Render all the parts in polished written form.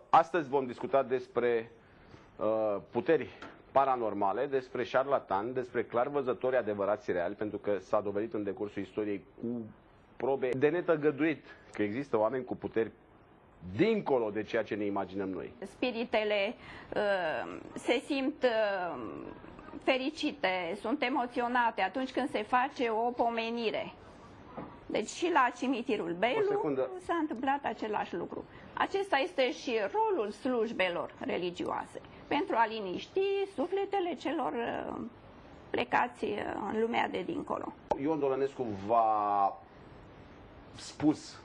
Astăzi vom discuta despre puteri paranormale, despre șarlatani, despre clarvăzători adevărați reali, pentru că s-a dovedit în decursul istoriei cu probe de netăgăduit că există oameni cu puteri dincolo de ceea ce ne imaginăm noi. Spiritele se simt fericite, sunt emoționate atunci când se face o pomenire. Deci și la cimitirul Belu s-a întâmplat același lucru. Acesta este și rolul slujbelor religioase, pentru a liniști sufletele celor plecați în lumea de dincolo. Ion Dolănescu v-a spus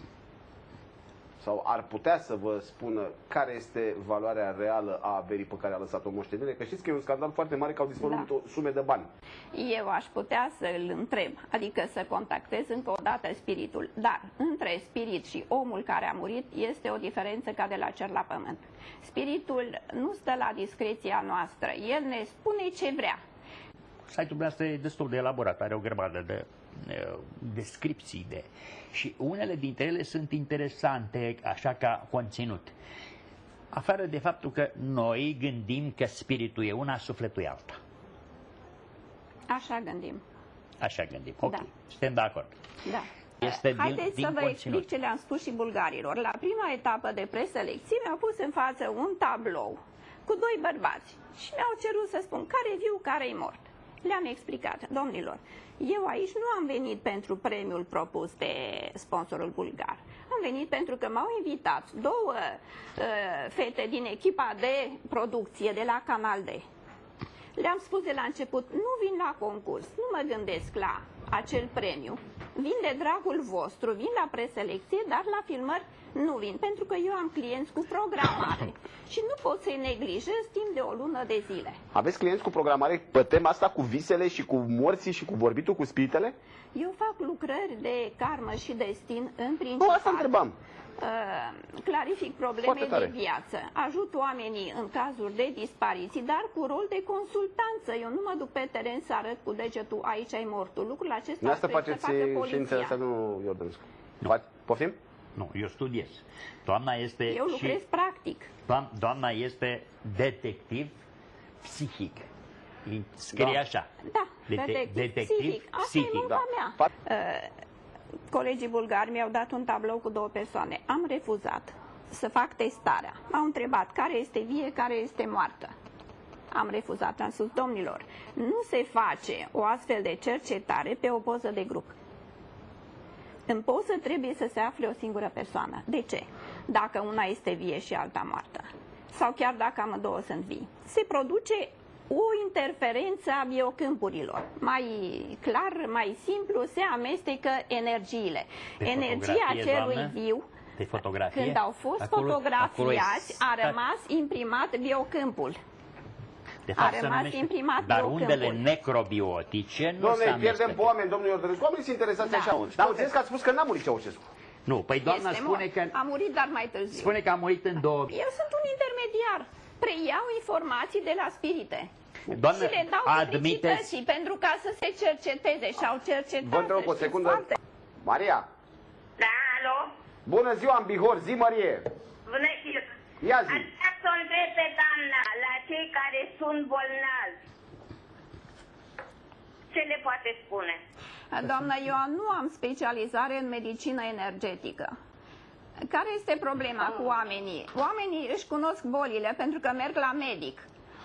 sau ar putea să vă spună care este valoarea reală a averii pe care a lăsat-o moștenire? Că știți că e un scandal foarte mare că au dispărut sume de bani. Eu aș putea să îl întreb, adică să contactez încă o dată spiritul, dar între spirit și omul care a murit este o diferență ca de la cer la pământ. Spiritul nu stă la discreția noastră, el ne spune ce vrea. Site-ul dumneavoastră e destul de elaborat, are o grămadă de descripții și unele dintre ele sunt interesante așa ca conținut. Afară de faptul că noi gândim că spiritul e una, sufletul e alta. Așa gândim. Așa gândim, ok. Da. Suntem de acord. Da. Este Haideți din să vă conținut. explic ce le-am spus și bulgarilor. La prima etapă de preselecție mi-au pus în față un tablou cu doi bărbați și mi-au cerut să spun care e viu, care e mort. Le-am explicat, domnilor, eu aici nu am venit pentru premiul propus de sponsorul bulgar. Am venit pentru că m-au invitat două fete din echipa de producție de la Canal D. Le-am spus de la început, nu vin la concurs, nu mă gândesc la acel premiu. Vin de dragul vostru, vin la preselecție, dar la filmări nu vin, pentru că eu am clienți cu programare și nu pot să-i neglijez timp de o lună de zile. Aveți clienți cu programare pe tema asta, cu visele și cu morții și cu vorbitul cu spiritele? Eu fac lucrări de karmă și destin în principal. Nu, asta întrebam. Clarific probleme de viață, ajut oamenii în cazuri de dispariții, dar cu rol de consultanță. Eu nu mă duc pe teren să arăt cu degetul, aici ai mortul. Lucrul acesta asta faceți științele astea, nu Iordănescu. Poftim? Nu, eu studiez. Doamna este eu lucrez practic. Doamna este detectiv psihic. Scrie așa. Da, detectiv psihic. Asta e munca mea. Colegii bulgari mi-au dat un tablou cu două persoane. Am refuzat să fac testarea. M-au întrebat care este vie, care este moartă. Am refuzat, am spus, domnilor, nu se face o astfel de cercetare pe o poză de grup. În poză trebuie să se afle o singură persoană. De ce? Dacă una este vie și alta moartă, sau chiar dacă amândouă sunt vii, se produce o interferență a biocâmpurilor. Mai clar, mai simplu, se amestecă energiile. Energia celui viu, când au fost fotografiați, a rămas imprimat biocâmpul. De fapt, a rămas imprimat dar biocâmpul. undele necrobiotice nu se amestecă. amestecă. Pierdem pe oameni, domnul Iordănescu. Oamenii sunt interesați așa. Dar au zis că ați spus că n-a murit Ceaușescu. Nu, păi doamna spune că... A murit, dar mai târziu. Spune că a murit în 2000. Eu sunt un intermediar. Preiau informații de la spirite. Doamne, și le dau publicității pentru ca să se cerceteze și au cercetat. Vă întreb o secundă. Maria. Da, alo? Bună ziua, în Bihor, zi, Marie. Bună ziua. Ia zi. Aș vrea să o întreb pe doamna, la cei care sunt bolnavi, ce le poate spune? Doamna, eu nu am specializare în medicină energetică. Care este problema cu oamenii? Oamenii își cunosc bolile pentru că merg la medic.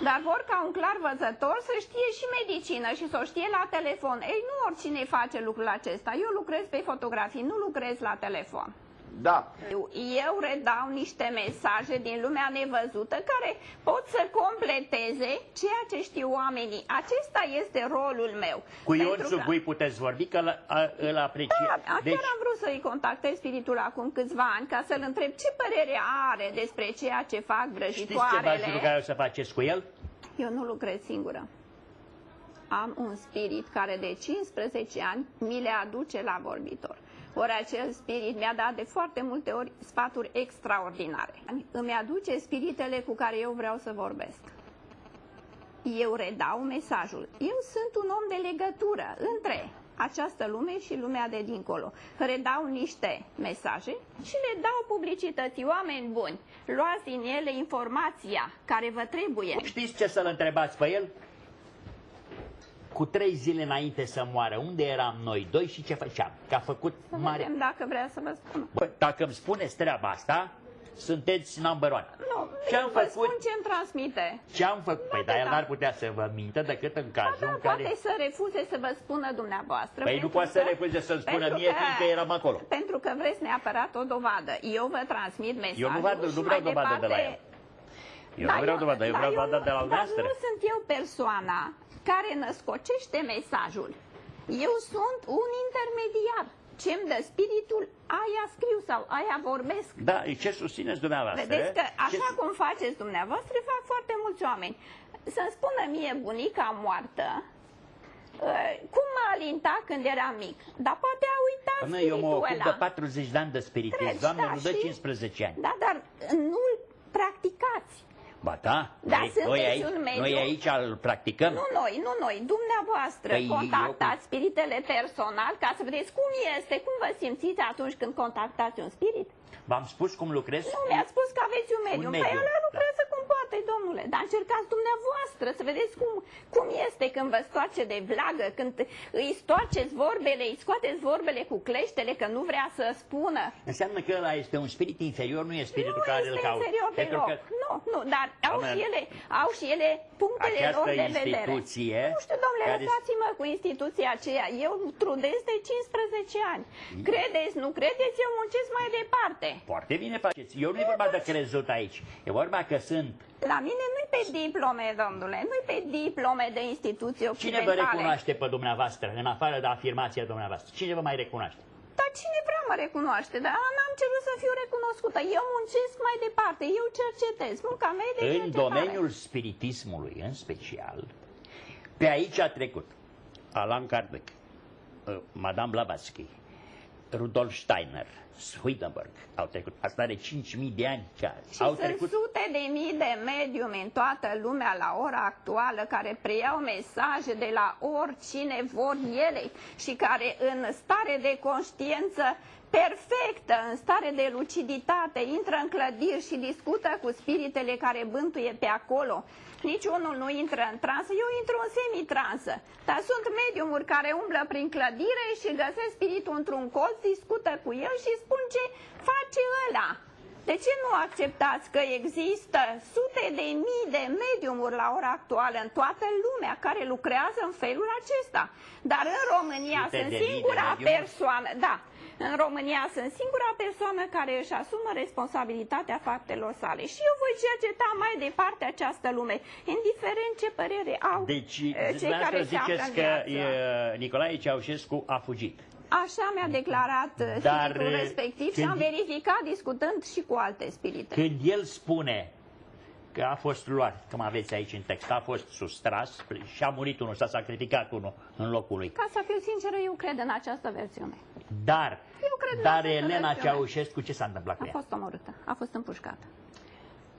Dar vor ca un clar văzător să știe și medicină și să o știe la telefon. Ei, nu oricine face lucrul acesta. Eu lucrez pe fotografii, nu lucrez la telefon. Da. Eu redau niște mesaje din lumea nevăzută care pot să completeze ceea ce știu oamenii. Acesta este rolul meu. Cu Ion Sugui puteți vorbi că îl apreciez. Da, chiar am vrut să-i contactez spiritul acum câțiva ani ca să-l întreb ce părere are despre ceea ce fac vrăjitoarele. Știți ce v-aș ruga eu să faceți cu el? Eu nu lucrez singură. Am un spirit care de 15 ani mi le aduce la vorbitor. Ori acel spirit mi-a dat de foarte multe ori sfaturi extraordinare. Îmi aduce spiritele cu care eu vreau să vorbesc. Eu redau mesajul. Eu sunt un om de legătură între această lume și lumea de dincolo. Redau niște mesaje și le dau publicității. Oameni buni, luați din ele informația care vă trebuie. Știți ce să-l întrebați pe el? Cu 3 zile înainte să moară, unde eram noi doi și ce făceam? Că a făcut să mare... vedem dacă vrea să vă spun. Bă, dacă îmi spuneți treaba asta, sunteți number one. Nu, ce-am vă făcut? spun ce-mi transmite. Ce-am făcut? Păi, dar el n-ar putea să vă mintă decât în cazul în care... Poate să refuze să vă spună dumneavoastră. Păi nu poate să refuze să-mi spună mie, fiindcă eram acolo. Pentru că vreți neapărat o dovadă. Eu vă transmit mesajul. Eu nu vreau dovadă de la el. Eu nu vreau dovadă, eu vreau dovadă de la dumneavoastră. Dar nu sunt eu persoana care născocește mesajul. Eu sunt un intermediar. Ce-mi dă spiritul, aia scriu sau aia vorbesc. Da, ce susțineți dumneavoastră? Vedeți că așa cum faceți dumneavoastră, fac foarte mulți oameni. Să-mi spună mie bunica moartă cum mă alinta când eram mic. Dar poate a uitat spiritul ăla. Eu mă ocup de 40 de ani de spiritism, Doamne, nu dă 15 ani. Da, dar nu-l practicați. Ba da? Noi aici îl practicăm? Nu noi, dumneavoastră contactați spiritele personal ca să vedeți cum este, cum vă simțiți atunci când contactați un spirit. V-am spus cum lucrez? Nu, mi-ați spus că aveți un medium. Păi ăla lucrează cum poate, domnule. Dar încercați dumneavoastră să vedeți cum este când vă stoarce de vlagă, când îi stoarceți vorbele, îi scoateți vorbele cu cleștele că nu vrea să spună. Înseamnă că ăla este un spirit inferior, nu e spiritul care îl caut. Nu este inferior deloc. Nu, dar au și ele punctele lor de vedere. Nu știu, domnule, lăsați-mă cu instituția aceea. Eu trudez de 15 ani. Credeți, nu credeți, eu muncesc mai departe. Foarte bine faceți. Eu nu-i vorba de crezut aici. E vorba că sunt... La mine nu-i pe diplome, domnule. Nu-i pe diplome de instituții occidentale. Cine vă recunoaște pe dumneavoastră, în afară de afirmația dumneavoastră? Cine vă mai recunoaște? Dar cine vrea mă recunoaște? Dar n-am cerut să fiu recunoscută. Eu muncesc mai departe. Eu cercetez. Munca mea e de cercetare. În domeniul spiritismului, în special, pe aici a trecut Allan Kardec, Madame Blavatsky, Rudolf Steiner, Swedenborg au trecut. Asta are 5.000 de ani. Și au sunt trecut sute de mii de mediumi în toată lumea la ora actuală care preiau mesaje de la oricine vor ele și care în stare de conștiință perfectă, în stare de luciditate, intră în clădiri și discută cu spiritele care bântuie pe acolo. Niciunul nu intră în transă, eu intru în semi-transă. Dar sunt mediumuri care umblă prin clădire și găsesc spiritul într-un colț, discută cu el și spun ce face ăla. De ce nu acceptați că există sute de mii de mediumuri la ora actuală în toată lumea care lucrează în felul acesta? Dar în România sunt singura persoană, da, în România sunt singura persoană care își asumă responsabilitatea faptelor sale. Și eu voi cerceta mai departe această lume, indiferent ce părere au cei care se află în viață. Nicolae Ceaușescu a fugit. Așa mi-a declarat spiritul respectiv și am verificat discutând și cu alte spirite. Când el spune că a fost luat, cum aveți aici în text, a fost sustras și a murit unul, s-a sacrificat unul în locul lui. Ca să fiu sinceră, eu cred în această versiune. Dar Elena Ceaușescu, ce s-a întâmplat cu ea? A fost omorâtă, a fost împușcată.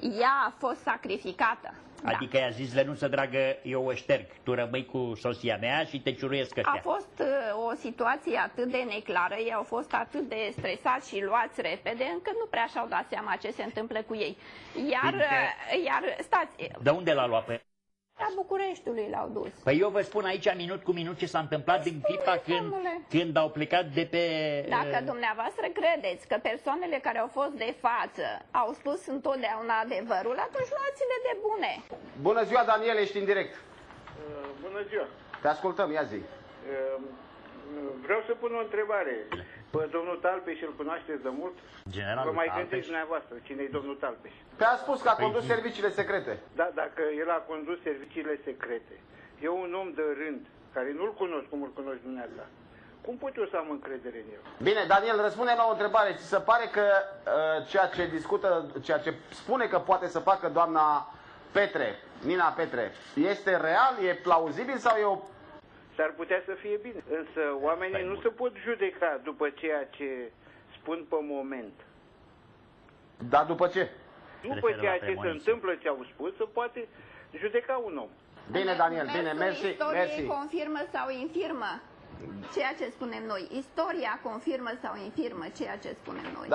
Ea a fost sacrificată. Adică i-a zis, Lenuță, dragă, eu o șterg, tu rămâi cu soția mea și te ciuruiesc ăștia. A fost o situație atât de neclară, ei au fost atât de stresați și luați repede, încât nu prea și-au dat seama ce se întâmplă cu ei. Iar stați... De unde l-a luat pe... La Bucureștiului l-au dus. Păi eu vă spun aici minut cu minut ce s-a întâmplat din clipa când au plecat de pe... Dacă dumneavoastră credeți că persoanele care au fost de față au spus întotdeauna adevărul, atunci luați-le de bune. Bună ziua, Daniel, ești în direct. Bună ziua. Te ascultăm, ia zi. Vreau să pun o întrebare. Domnul Talpeș îl cunoașteți de mult? Generalul Vă mai Talpeș? gândiți dumneavoastră cine e domnul Talpeș? Pe a spus că a condus serviciile secrete. Da, dacă el a condus serviciile secrete, eu un om de rând, care nu-l cunosc cum îl cunoști dumneavoastră, cum pot eu să am încredere în el? Bine, Daniel, răspunde la o întrebare. Ți se pare că ceea ce spune că poate să facă doamna Petre, Nina Petre, este real, e plauzibil sau e o... S-ar putea să fie bine, însă oamenii nu se pot judeca după ceea ce spun pe moment. Dar după ce? După ceea ce se întâmplă, ce au spus, se poate judeca un om. Bine, Daniel, bine, mersi. Confirmă sau infirmă? ceea ce spunem noi. Istoria confirmă sau infirmă ceea ce spunem noi.